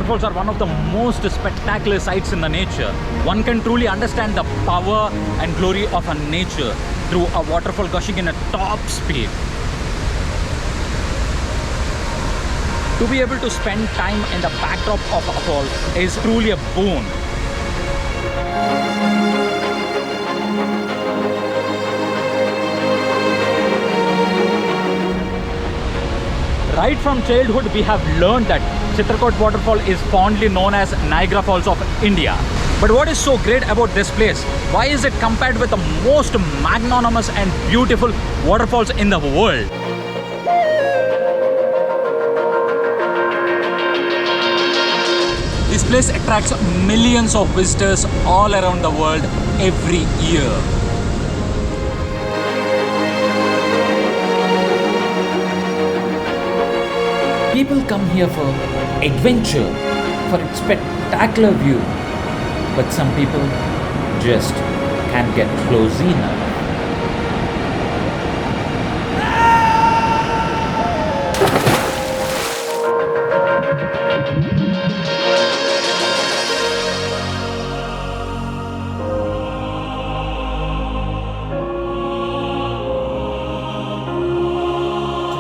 waterfalls are one of the most spectacular sights in the nature. One can truly understand the power and glory of a nature through a waterfall gushing in a top speed. To be able to spend time in the backdrop of a fall is truly a boon. Right from childhood, we have learned that Chitrakoot waterfall is fondly known as Niagara Falls of India. But what is so great about this place? Why is it compared with the most magnanimous and beautiful waterfalls in the world? This place attracts millions of visitors all around the world every year. People come here for adventure, for its spectacular view, but some people just can't get close enough.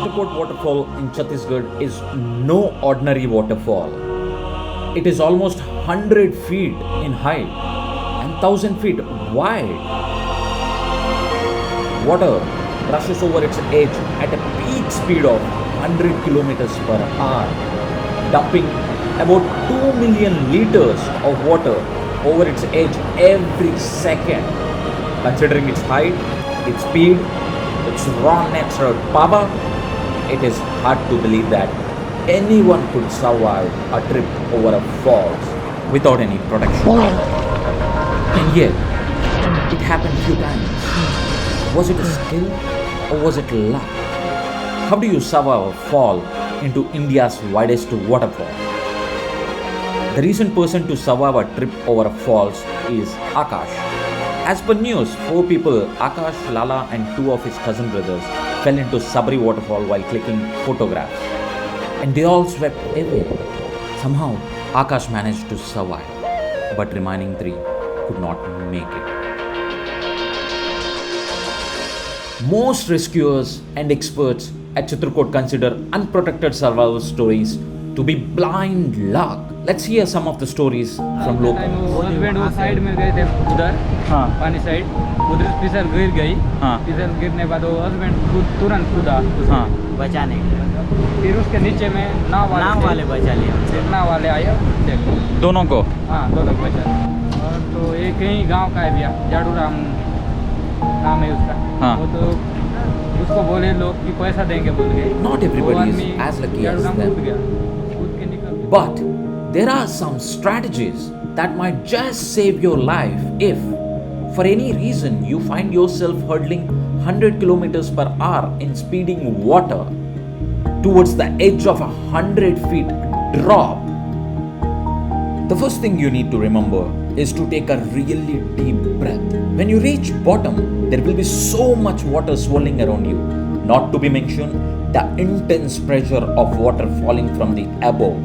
Chitrakoot waterfall in Chhattisgarh is no ordinary waterfall. It is almost 100 feet in height and 1000 feet wide. Water rushes over its edge at a peak speed of 100 kilometers per hour, dumping about 2 million liters of water over its edge every second. Considering its height, its speed, its raw natural power, it is hard to believe that anyone could survive a trip over a falls without any protection. And yet, it happened few times. Was it a skill or was it luck? How do you survive a fall into India's widest waterfall? The recent person to survive a trip over a falls is Akash. As per news, 4 people, Akash, Lala and 2 of his cousin brothers, fell into Sabri waterfall while clicking photographs. And they all swept away. Somehow, Akash managed to survive, but remaining 3 could not make it. Most rescuers and experts at Chitrakoot consider unprotected survival stories to be blind luck. Let's hear some of the stories from locals. Husband वो side में गए थे उधर, हाँ, पानी side उधर फिसल गिर गई। हाँ, फिसल गिरने के बाद वो हस्बैंड तुरंत कूदा हाँ, बचाने के लिए। फिर उसके नीचे में नाव वाले बचा लिए हमसे। नाव वाले आए देखो दोनों को। हाँ दोनों को बचा। और तो एक ही गांव का है भैया, जाडू राम नाम है उसका। हाँ। वो तो उसको बोले लोग कि पैसा देंगे बोल के। Not everybody is as lucky as them. कूद गया, कूद के निकल। But there are some strategies that might just save your life if, for any reason, you find yourself hurtling 100 kilometers per hour in speeding water towards the edge of a 100 feet drop. The first thing you need to remember is to take a really deep breath. When you reach bottom, there will be so much water swirling around you. Not to be mentioned, the intense pressure of water falling from the above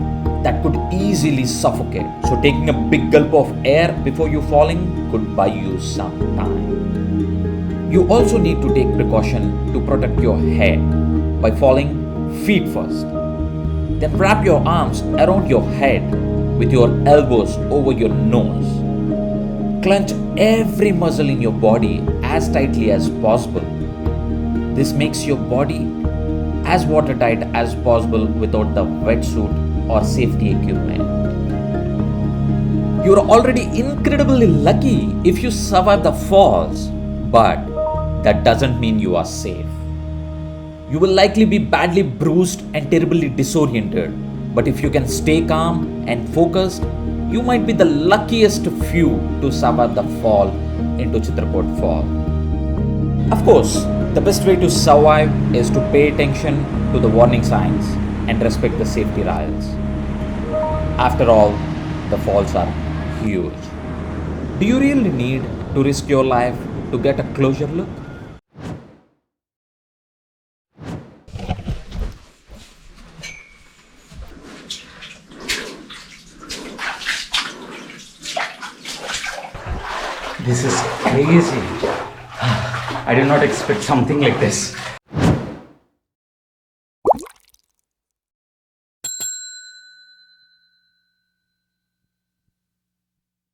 that could easily suffocate. So taking a big gulp of air before you falling could buy you some time. You also need to take precaution to protect your head by falling feet first. Then wrap your arms around your head with your elbows over your nose. Clench every muscle in your body as tightly as possible. This makes your body as watertight as possible without the wetsuit or safety equipment. You're already incredibly lucky if you survive the falls, but that doesn't mean you are safe. You will likely be badly bruised and terribly disoriented, but if you can stay calm and focused, you might be the luckiest few to survive the fall into Chitrakoot Fall. Of course, the best way to survive is to pay attention to the warning signs and respect the safety rails. After all, the falls are huge. Do you really need to risk your life to get a closer look? This is crazy. I did not expect something like this.